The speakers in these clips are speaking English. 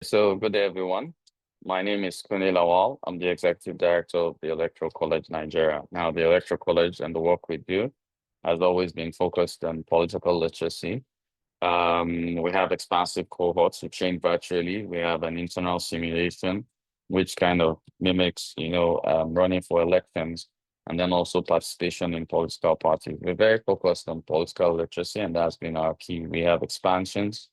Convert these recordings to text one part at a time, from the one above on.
So good day, everyone. My name is Kunle Lawal. I'm the Executive Director of the Electoral College Nigeria. Now, the Electoral College and the work we do has always been focused on political literacy. We have expansive cohorts who train virtually. We have an internal simulation, which kind of mimics, running for elections, and then also participation in political parties. We're very focused on political literacy, and that's been our key. We have expansions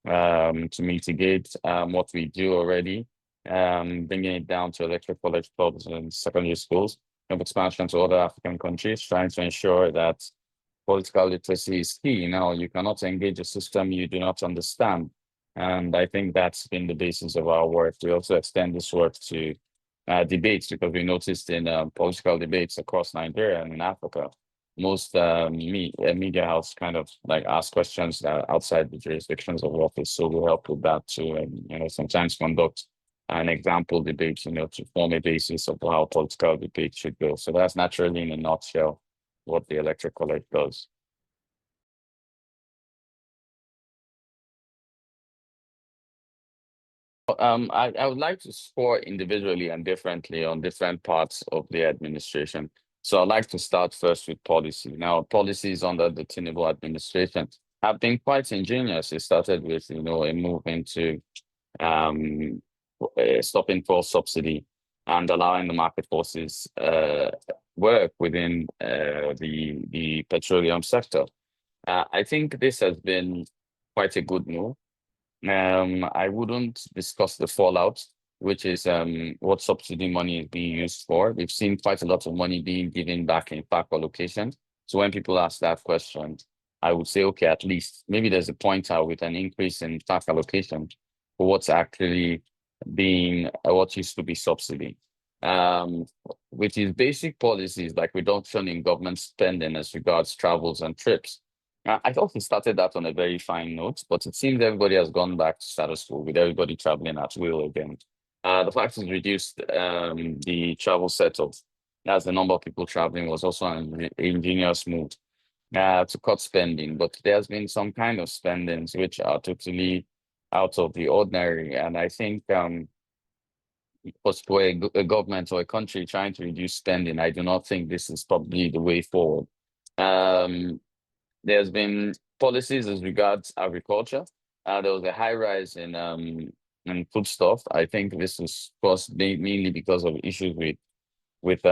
to mitigate what we do already, bringing it down to electoral college clubs and secondary schools, of expansion to other African countries, trying to ensure that political literacy is key. Now, you cannot engage a system you do not understand. And I think that's been the basis of our work. We also extend this work to debates because we noticed in political debates across Nigeria and in Africa, most media houses kind of like ask questions that are outside the jurisdictions of office. So we help with that too, and sometimes conduct an example debate, to form a basis of how political debate should go. So that's naturally in a nutshell what the Electoral College does. I would like to score individually and differently on different parts of the administration. So I'd like to start first with policy. Now, policies under the Tinubu administration have been quite ingenious. It started with, a move into stopping fuel subsidy and allowing the market forces work within the petroleum sector. I think this has been quite a good move. I wouldn't discuss the fallout, which is what subsidy money is being used for. We've seen quite a lot of money being given back in FAC allocation. So when people ask that question, I would say, okay, at least maybe there's a pointer with an increase in FAC allocation for what's actually being what used to be subsidy. With these basic policies like reduction in government spending as regards travels and trips. I thought we started that on a very fine note, but it seems everybody has gone back to status quo with everybody traveling at will again. The fact is reduced the travel setup as the number of people traveling was also an ingenious move to cut spending, but there's been some kind of spendings which are totally out of the ordinary. And I think for a government or a country trying to reduce spending, I do not think this is probably the way forward. There's been policies as regards agriculture. There was a high rise in foodstuff. I think this was caused mainly because of issues with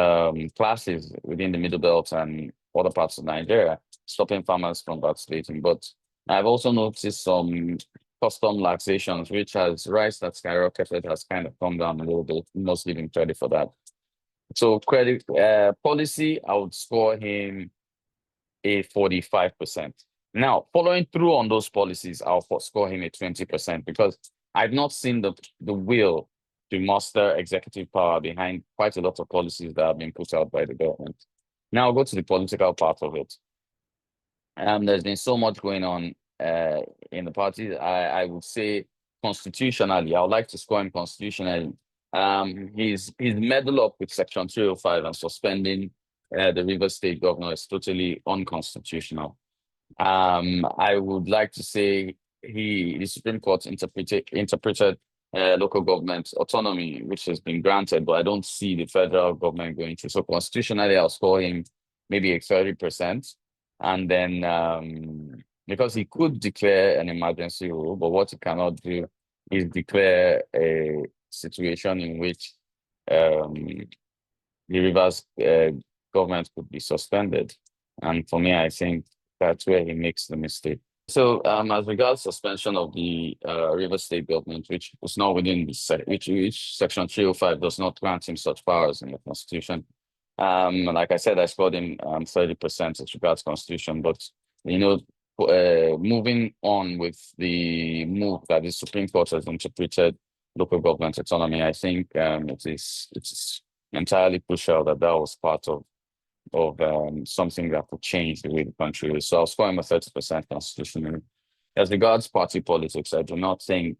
classes within the Middle Belt and other parts of Nigeria, stopping farmers from participating. But I've also noticed some custom laxations, which has rice that skyrocketed has kind of come down a little bit, mostly giving credit for that. So credit policy, I would score him a 45%. Now, following through on those policies, I'll score him a 20% because I've not seen the will to muster executive power behind quite a lot of policies that have been put out by the government. Now I'll go to the political part of it. There's been so much going on in the party. I would say constitutionally, I would like to score him constitutionally. He's meddled up with Section 305 and suspending the Rivers State governor is totally unconstitutional. I would like to say the Supreme Court interpreted local government autonomy, which has been granted, but I don't see the federal government going to. So constitutionally, I'll score him maybe a 30%. And then because he could declare an emergency rule, but what he cannot do is declare a situation in which the Rivers government could be suspended. And for me, I think that's where he makes the mistake. So as regards suspension of the Rivers State government, which was not within the which Section 305 does not grant him such powers in the Constitution. Like I said, I scored him 30% as regards Constitution, but moving on with the move that the Supreme Court has interpreted local government autonomy, I think it's entirely crucial that was part of something that could change the way the country is. So I'll score him a 30% constitutionally. As regards party politics, I do not think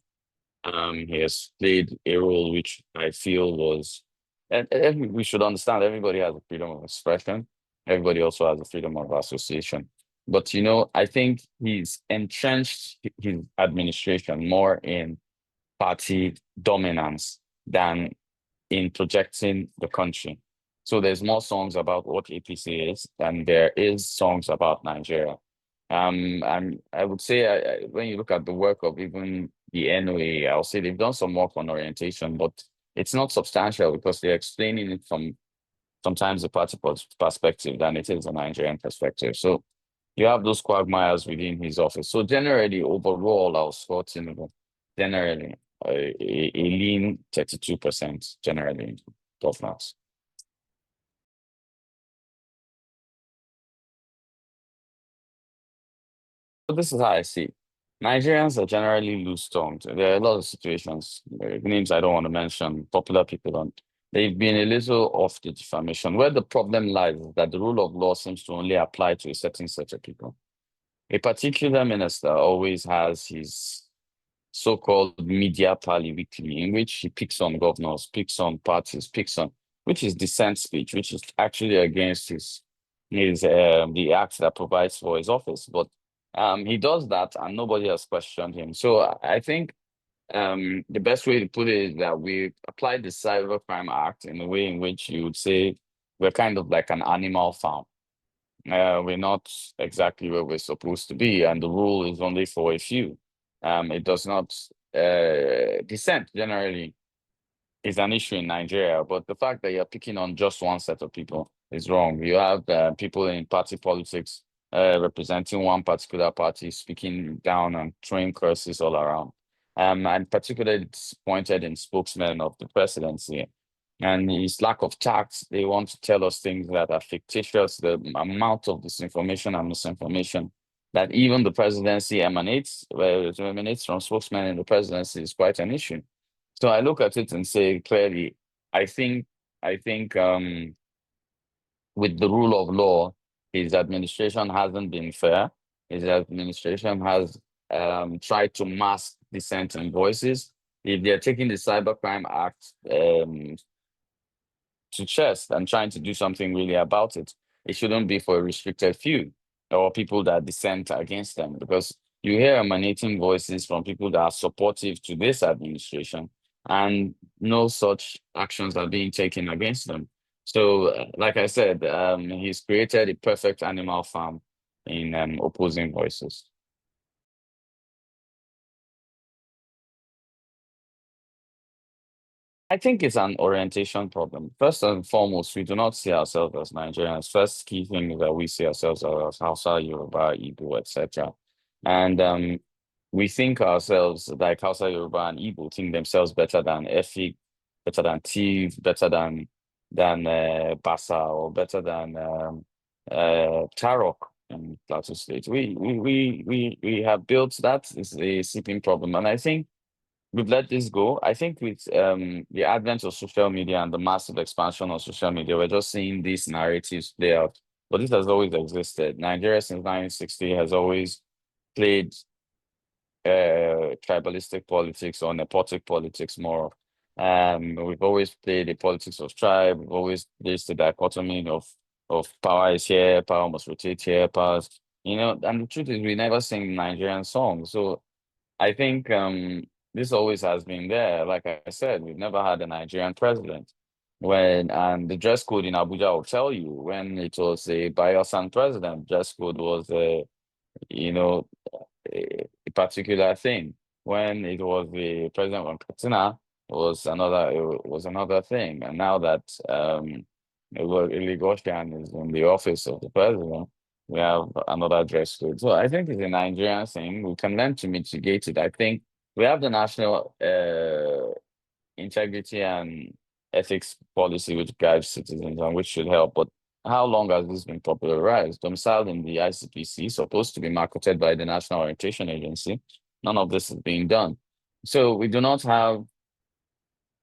he has played a role which I feel was, and we should understand everybody has a freedom of expression. Everybody also has a freedom of association. But, I think he's entrenched his administration more in party dominance than in projecting the country. So there's more songs about what APC is than there is songs about Nigeria. And I would say when you look at the work of even the NOA, I'll say they've done some work on orientation, but it's not substantial because they're explaining it from sometimes the party perspective than it is a Nigerian perspective. So you have those quagmires within his office. So generally, overall, I'll score Tinubu. Generally, a lean 32% generally in governance. So this is how I see it. Nigerians are generally loose tongued. There are a lot of situations, names I don't want to mention, popular people don't. They've been a little off the defamation. Where the problem lies is that the rule of law seems to only apply to a certain set of people. A particular minister always has his so-called media pally weekly, in which he picks on governors, picks on parties, picks on, which is dissent speech, which is actually against his the act that provides for his office. But he does that and nobody has questioned him. So I think the best way to put it is that we applied the Cybercrime Act in a way in which you would say we're kind of like an animal farm. We're not exactly where we're supposed to be, and the rule is only for a few. It does not dissent generally is an issue in Nigeria, but the fact that you're picking on just one set of people is wrong. You have people in party politics representing one particular party speaking down and throwing curses all around. I'm particularly disappointed in spokesmen of the presidency and his lack of tact. They want to tell us things that are fictitious. The amount of disinformation and misinformation that even the presidency emanates from spokesmen in the presidency is quite an issue. So I look at it and say clearly, I think with the rule of law, his administration hasn't been fair. His administration has tried to mask dissenting voices. If they're taking the Cybercrime Act to chest and trying to do something really about it, it shouldn't be for a restricted few or people that dissent against them, because you hear emanating voices from people that are supportive to this administration and no such actions are being taken against them. So, like I said, he's created a perfect animal farm in opposing voices. I think it's an orientation problem. First and foremost, we do not see ourselves as Nigerians. First key thing is that we see ourselves as Hausa, Yoruba, Igbo, etc. And we think ourselves like Hausa, Yoruba, and Igbo think themselves better than Efik, better than Tiv, better than Basa, or better than Tarok in Plateau State. We have built that is a sleeping problem, and I think we've let this go. I think with the advent of social media and the massive expansion of social media, we're just seeing these narratives play out. But this has always existed. Nigeria since 1960 has always played tribalistic politics or nepotic politics more. We've always played the politics of tribe. We've always placed the dichotomy of power is here, power must rotate here, powers, and the truth is we never sing Nigerian songs. So I think this always has been there. Like I said, we've never had a Nigerian president. When and the dress code in Abuja will tell you when it was a Bayelsan president, dress code was you know a particular thing. When it was the president of Katsina, it was another thing. And now that Goshen is in the office of the president, we have another dress code. So I think it's a Nigerian thing. We can learn to mitigate it. I think we have the national integrity and ethics policy which guides citizens and which should help. But how long has this been popularized? Domiciled in the ICPC, supposed to be marketed by the National Orientation Agency. None of this is being done. So we do not have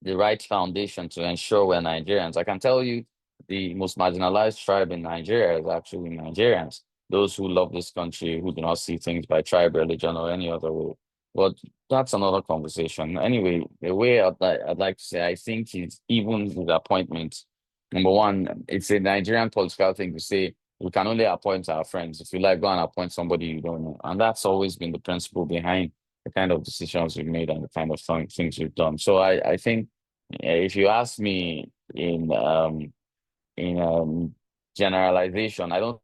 the right foundation to ensure we're Nigerians. I can tell you the most marginalized tribe in Nigeria is actually Nigerians, those who love this country, who do not see things by tribe, religion, or any other way. But that's another conversation. Anyway, the way I'd like to say, I think he's even his appointment. Number one, it's a Nigerian political thing to say we can only appoint our friends. If you like, go and appoint somebody you don't know. And that's always been the principle behind the kind of decisions we've made and the kind of things we've done. So I think if you ask me in generalization, I don't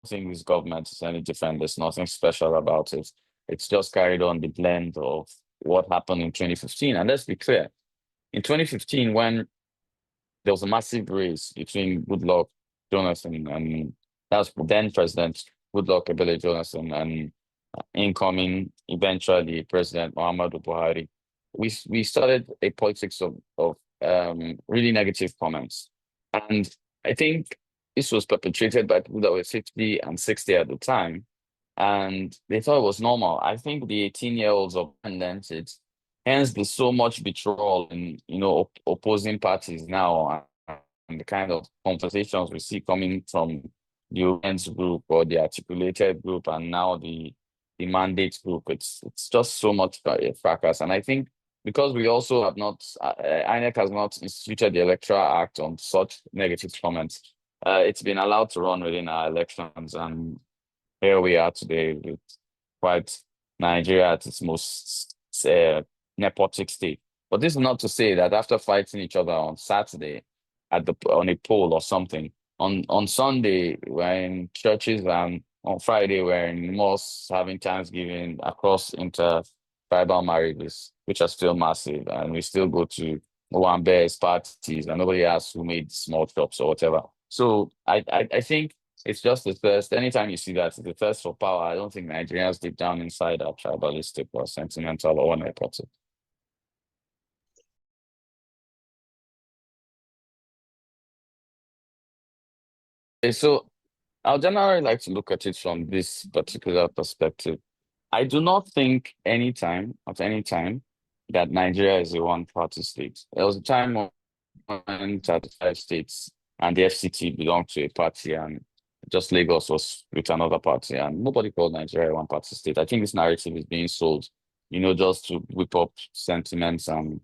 think this government is any different. There's nothing special about it. It's just carried on the blend of what happened in 2015. And let's be clear, in 2015, when there was a massive race between Goodluck Jonathan and that's then President Goodluck Ebele Jonathan and incoming eventually President Muhammadu Buhari. We started a politics of really negative comments. And I think this was perpetrated by people that were 50 and 60 at the time. And they thought it was normal. I think the 18-year-olds abandoned it. Hence, there's so much betrayal in, opposing parties now and the kind of conversations we see coming from the Women's group or the articulated group and now the mandate group. It's just so much a fracas. And I think because we also have not, INEC has not instituted the Electoral Act on such negative comments, it's been allowed to run within our elections. And here we are today with quite Nigeria at its most nepotic state. But this is not to say that after fighting each other on Saturday on a poll or something, on Sunday we're in churches and on Friday we're in mosques having Thanksgiving across inter-tribal marriages, which are still massive, and we still go to Owambe's parties and nobody asks who made small chops or whatever. So I think it's just the thirst. Anytime you see that, it's the thirst for power. I don't think Nigerians deep down inside are tribalistic or sentimental or nepotic. So I would generally like to look at it from this particular perspective. I do not think at any time, that Nigeria is a one-party state. There was a time when 35 states and the FCT belonged to a party and just Lagos was with another party and nobody called Nigeria a one-party state. I think this narrative is being sold, just to whip up sentiments and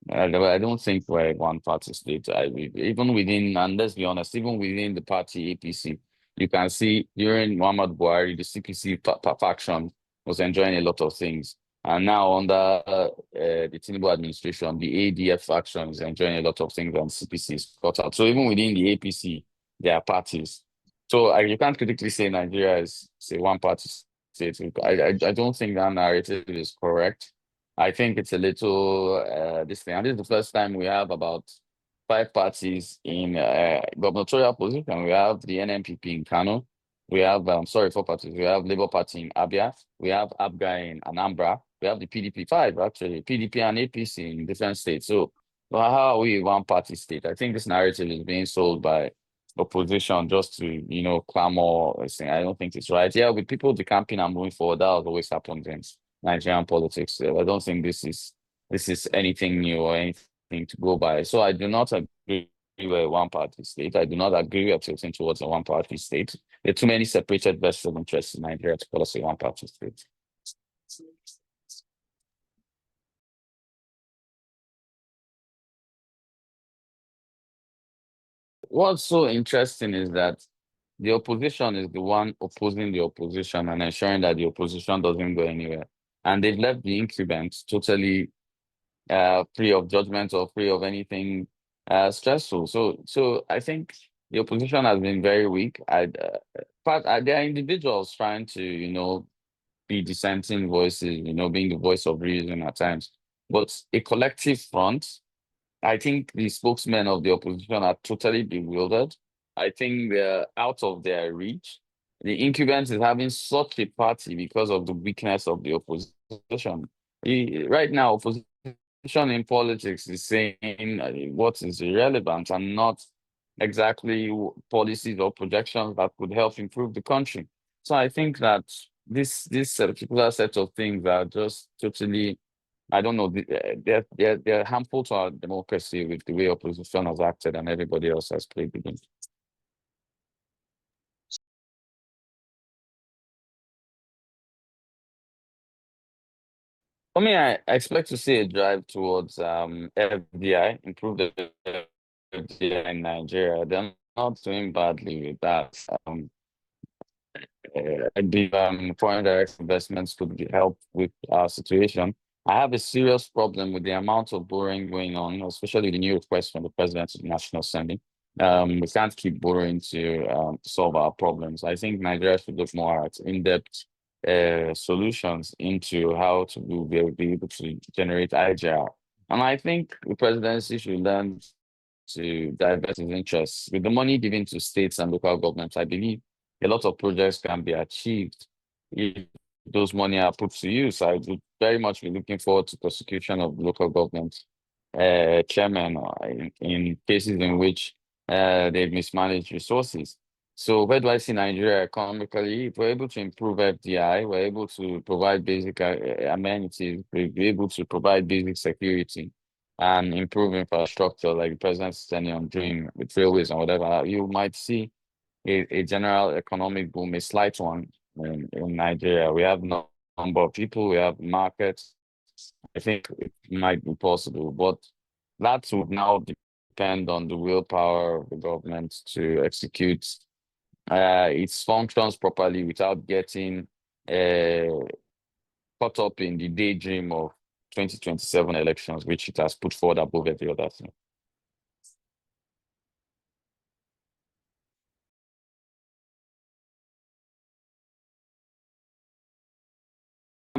I don't think we're a one-party state. Even within, and let's be honest, even within the party APC, you can see during Muhammad Buhari, the CPC faction was enjoying a lot of things. And now under the Tinubu administration, the ADF faction is enjoying a lot of things and CPC is cut out. So even within the APC, there are parties. So you can't critically say Nigeria is, say, one-party state. I don't think that narrative is correct. I think it's a little this thing. And this is the first time we have about 5 parties in gubernatorial position. We have the NNPP in Kano. We have, 4 parties. We have Labour Party in Abia. We have ABGA in Anambra. We have the PDP 5, actually, PDP and APC in different states. So how are we a one-party state? I think this narrative is being sold by opposition just to, clamor. I don't think it's right. Yeah, with people decamping and moving forward, that has always happened in Nigerian politics. I don't think this is anything new or anything to go by. So I do not agree with a one-party state. I do not agree with tilting towards a one-party state. There are too many separated vested interests in Nigeria to call us a one-party state. What's so interesting is that the opposition is the one opposing the opposition and ensuring that the opposition doesn't go anywhere. And they've left the incumbents totally free of judgment or free of anything stressful. So I think the opposition has been very weak. But there are individuals trying to, be dissenting voices, being the voice of reason at times. But a collective front, I think the spokesmen of the opposition are totally bewildered. I think they're out of their reach. The incumbent is having such a party because of the weakness of the opposition. Right now, opposition in politics is saying what is irrelevant and not exactly policies or projections that could help improve the country. So I think that this particular set of things are just totally, I don't know, they're harmful to our democracy with the way opposition has acted and everybody else has played the game. For me, I expect to see a drive towards FDI, improve the FDI in Nigeria. They're not doing badly with that. I believe foreign direct investments could help with our situation. I have a serious problem with the amount of borrowing going on, especially the new request from the President of the National Assembly. We can't keep borrowing to solve our problems. I think Nigeria should look more at in-depth solutions into how to be able to generate IGR. And I think the presidency should learn to divert its interests. With the money given to states and local governments, I believe a lot of projects can be achieved if those money are put to use. I would very much be looking forward to prosecution of local government chairman in cases in which they've mismanaged resources. So where do I see Nigeria economically? If we're able to improve FDI, we're able to provide basic amenities, we're able to provide basic security and improve infrastructure like the president's telling on doing with railways and whatever, you might see a general economic boom, a slight one in Nigeria. We have no number of people, we have markets. I think it might be possible, but that would now depend on the willpower of the government to execute its functions properly without getting uh, caught up in the daydream of 2027 elections, which it has put forward above every other thing.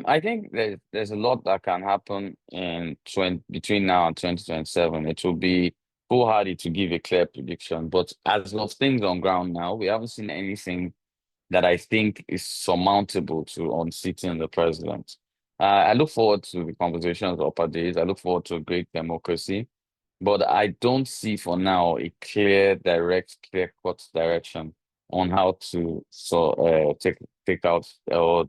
I think there's a lot that can happen in between now and 2027. It will be foolhardy to give a clear prediction, but as of things on ground now, we haven't seen anything that I think is surmountable to unseating the president. I look forward to the conversations of upper days. I look forward to a great democracy, but I don't see for now a clear, direct, clear-cut direction on how to take out or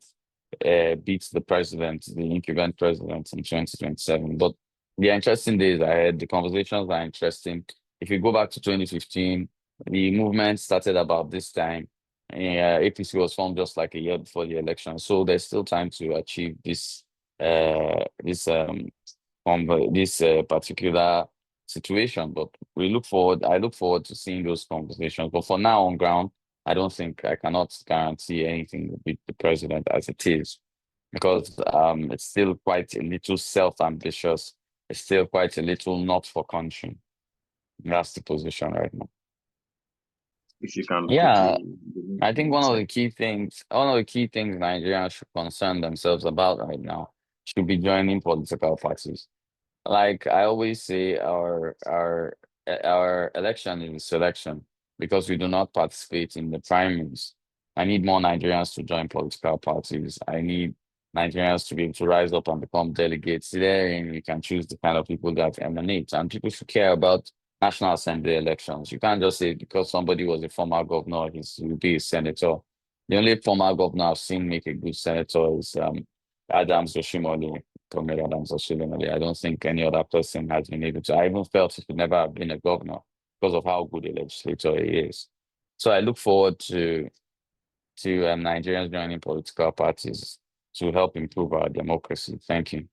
beats the president, the incumbent president in 2027. But the interesting days ahead, the conversations are interesting. If you go back to 2015, the movement started about this time. APC was formed just like a year before the election. So there's still time to achieve uh, this particular situation. But I look forward to seeing those conversations. But for now on ground, I cannot guarantee anything with the president as it is, because it's still quite a little self-ambitious. It's still quite a little not for country. That's the position right now. If you can Yeah, quickly I think say. one of the key things Nigerians should concern themselves about right now should be joining political parties. Like I always say, our election is a selection because we do not participate in the primaries. I need more Nigerians to join political parties. I need Nigerians to be able to rise up and become delegates there, and you can choose the kind of people that emanate. And people should care about National Assembly elections. You can't just say because somebody was a former governor, he'll be a senator. The only former governor I've seen make a good senator is Adams Oshimole. Comrade Adams Oshimole. I don't think any other person has been able to. I even felt he could never have been a governor because of how good a legislator he is. So I look forward to Nigerians joining political parties to help improve our democracy. Thank you.